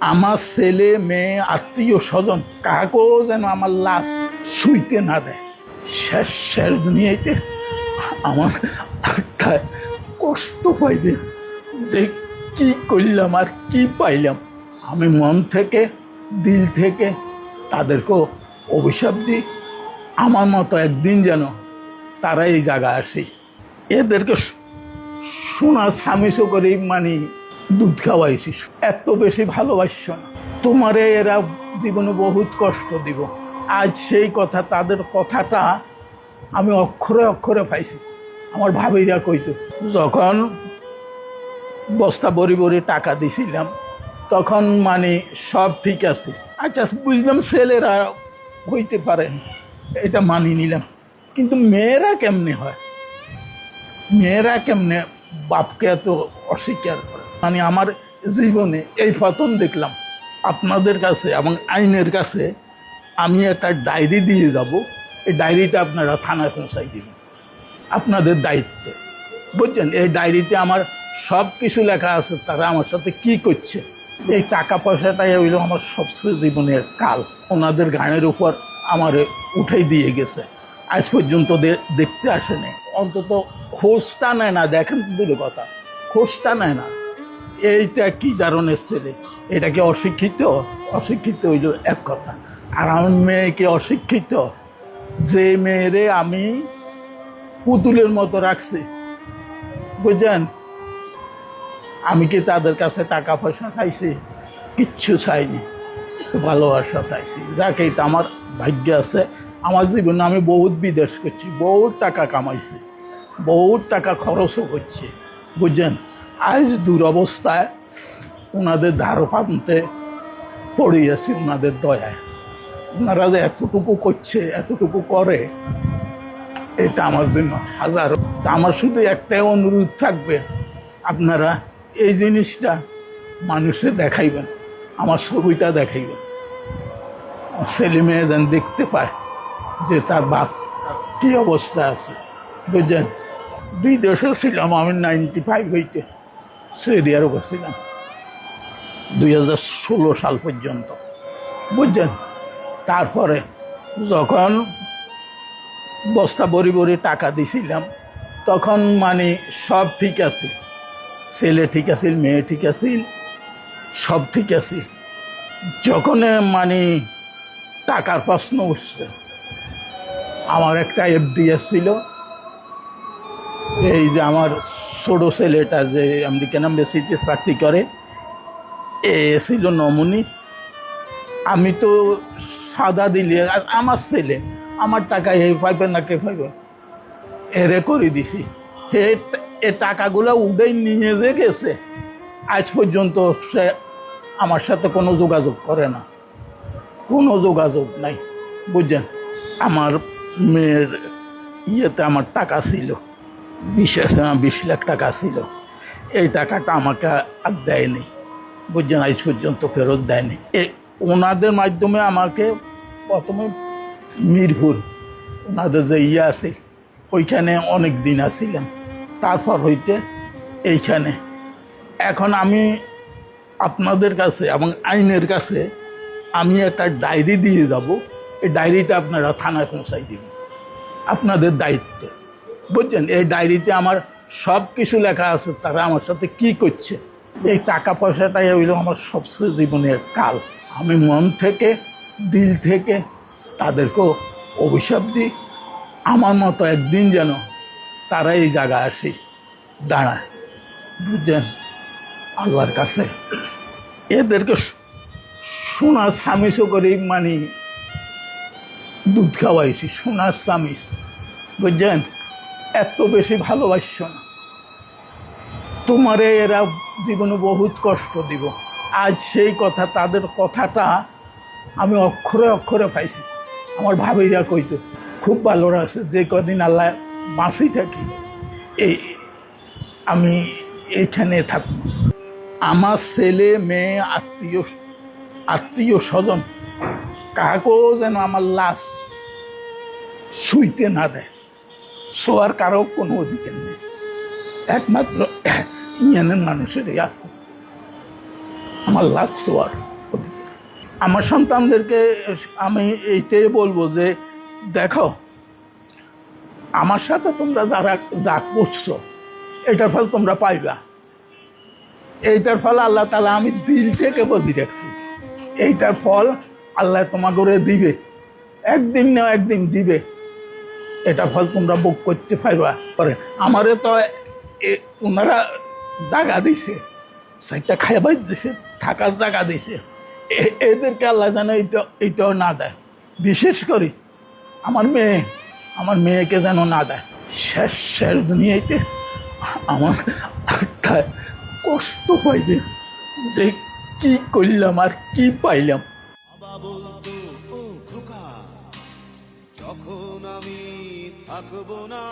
আমার ছেলে মেয়ে আত্মীয় স্বজন কাকেও যেন আমার লাশ শুইতে না দেয়। শেষ শেষ দুনিয়াতে আমার আত্মায় কষ্ট পাইবে যে কি করলাম আর কি পাইলাম। আমি মন থেকে দিল থেকে তাদেরকেও অভিশাপ দিই, আমার মতো একদিন যেন তারা এই জায়গায় আসে। এদেরকে সোনার স্বামীসো করে মানে দুধ খাওয়াইছি, এত বেশি ভালোবাসছ না তোমারে, এরা জীবনে বহুত কষ্ট দিব। আজ সেই কথা, তাদের কথাটা আমি অক্ষরে অক্ষরে পাইছি। আমার ভাবিরা কইতো, যখন বস্তা বড়ি বড়ি টাকা দিছিলাম তখন মানে সব ঠিক আছে, আচ্ছা বুঝলাম ছেলেরা হইতে পারেন, এটা মানি নিলাম, কিন্তু মেয়েরা কেমনে হয়, মেয়েরা কেমনে বাপকে এত অস্বীকার করে। মানে আমার জীবনে এই প্রথম দেখলাম আপনাদের কাছে এবং আইনের কাছে আমি একটা ডায়েরি দিয়ে যাব, এই ডায়েরিটা আপনারা থানায় পৌঁছাই দিবেন, আপনাদের দায়িত্ব, বুঝছেন। এই ডায়েরিতে আমার সব কিছু লেখা আছে, তারা আমার সাথে কি করছে। এই টাকা পয়সাটাই হইল আমার সবচেয়ে জীবনের কাল। ওনাদের গানের উপর আমার উঠাই দিয়ে গেছে, আজ পর্যন্ত দেখতে আসেনি, অন্তত খোঁজটা নেয় না। দেখেন দূরে কথা, খোঁজটা নেয় না। এইটা কি ধরনের ছেলে, এটা কি অশিক্ষিত? অশিক্ষিত হইল এক কথা, আর আমার মেয়ে কি অশিক্ষিত? যে মেয়েরে আমি পুতুলের মতো রাখছি, বুঝছেন, আমি কি তাদের কাছে টাকা পয়সা চাইছি? কিচ্ছু চাইনি, ভালোবাসা চাইছি। যাকে এটা আমার ভাগ্য আছে। আমার জীবনে আমি বহুত বিদেশ করছি, বহুত টাকা কামাইছি, বহুত টাকা খরচও করছি, বুঝছেন। আজ দুরবস্থায় ওনাদের ধার পান্তে পড়ে আছি, ওনাদের দয়ায়। ওনারা যে এতটুকু করছে, এতটুকু করে, এটা আমার জন্য হাজার। আমার শুধু একটাই অনুরোধ থাকবে, আপনারা এই জিনিসটা মানুষে দেখাইবেন, আমার ছবিটা দেখাইবেন, ছেলে মেয়ে যেন দেখতে পায় যে তার বাপ কী অবস্থা আছে, বুঝলেন। দুই দেশে ছিলাম আমি 95 হইতে, সৌদি আরবে ছিলাম 2016 সাল পর্যন্ত, বুঝলেন। তারপরে যখন বস্তা বড়ি বড়ি টাকা দিছিলাম তখন মানে সব ঠিক আছে, ছেলে ঠিক আছিল, মেয়ে ঠিক আছিল, সব ঠিক আছে। যখন মানে টাকার প্রশ্ন উঠছে, আমার একটা এফডিএস ছিল, এই যে আমার ছোট ছেলেটা যে আমেরিকান এম্বাসিতে চাকরি করে, এ ছিল নমুনি। আমি তো সাদা দিলে আমার ছেলে আমার টাকা এই পাইবে না কে পাইবে, এরে করে দিছি। এ টাকাগুলো উঠেই নিয়ে যে গেছে, আজ পর্যন্ত সে আমার সাথে কোনো যোগাযোগ করে না, কোনো যোগাযোগ নাই, বুঝছেন। আমার মেয়ের ইয়েতে আমার টাকা ছিল, 20 লাখ টাকা ছিল, এই টাকাটা আমাকে আর দেয়নি, বুঝছেন, আজ পর্যন্ত ফেরত দেয়নি। ওনাদের মাধ্যমে আমাকে প্রথমে মিরপুর ওনাদের যে ইয়ে আছে ওইখানে অনেক দিন আসছিলাম, তারপর হইতে এইখানে। এখন আমি আপনাদের কাছে এবং আইনের কাছে আমি একটা ডায়েরি দিয়ে যাব, এই ডায়েরিটা আপনারা থানায় পৌঁছাই দিবেন, আপনাদের দায়িত্ব, বুঝছেন। এই ডায়েরিতে আমার সব কিছু লেখা আছে, তারা আমার সাথে কি করছে। এই টাকা পয়সাটাই হইল আমার সবচেয়ে জীবনের কাল। আমি মন থেকে দিল থেকে তাদেরকেও অভিশাপ দিই, আমার মতো একদিন যেন তারা এই জায়গায় আসি দাঁড়ায়, বুঝছেন, আল্লাহর কাছে। এদেরকে সোনার স্বামীসো করে মানে দুধ খাওয়াইছি, সোনার স্বামীস, বুঝছেন, এত বেশি ভালোবাসছ না তোমারে, এরা জীবনে বহুত কষ্ট দিব। আজ সেই কথা, তাদের কথাটা আমি অক্ষরে অক্ষরে পাইছি। আমার ভাবিরা কইতো, খুব ভালো লাগছে, যে কদিন আল্লাহ বাঁচি থাকি এই আমি এইখানে থাকব। আমার ছেলে মেয়ে আত্মীয় স্বজন কাকেও যেন আমার লাশ শুইতে না দেয়, শোয়ার কারো কোনো অধিকার নেই, একমাত্র ইয়ানের মানুষেরই আছে আমার লাশ শোয়ার। আমার সন্তানদেরকে আমি এইটাই বলবো যে দেখো, আমার সাথে তোমরা যারা যা করছো এটার ফল তোমরা পাইবা। এইটার ফল আল্লাহ তাআলা আমি দিল থেকে বলি রাখছি, এইটার ফল আল্লাহ তোমাকে দিবে, একদিন না একদিন দিবে। এটা ফল তোমরা ভোগ করতে পারবা। পরে আমারে তো ওনারা জায়গা দিছে, সাইডটা খাইবার দিছে, থাকার জায়গা দিছে, এদেরকে আল্লাহ যেন এইটাও না দেয়। বিশেষ করে আমার মেয়েকে যেন না দেয়। শেষ দুনিয়াতে আমার আত্মায় কষ্ট পাইবে যে কি করলাম আর কি পাইলাম। বাবা বলতো, ও খোকা, যখন আমি থাকবো না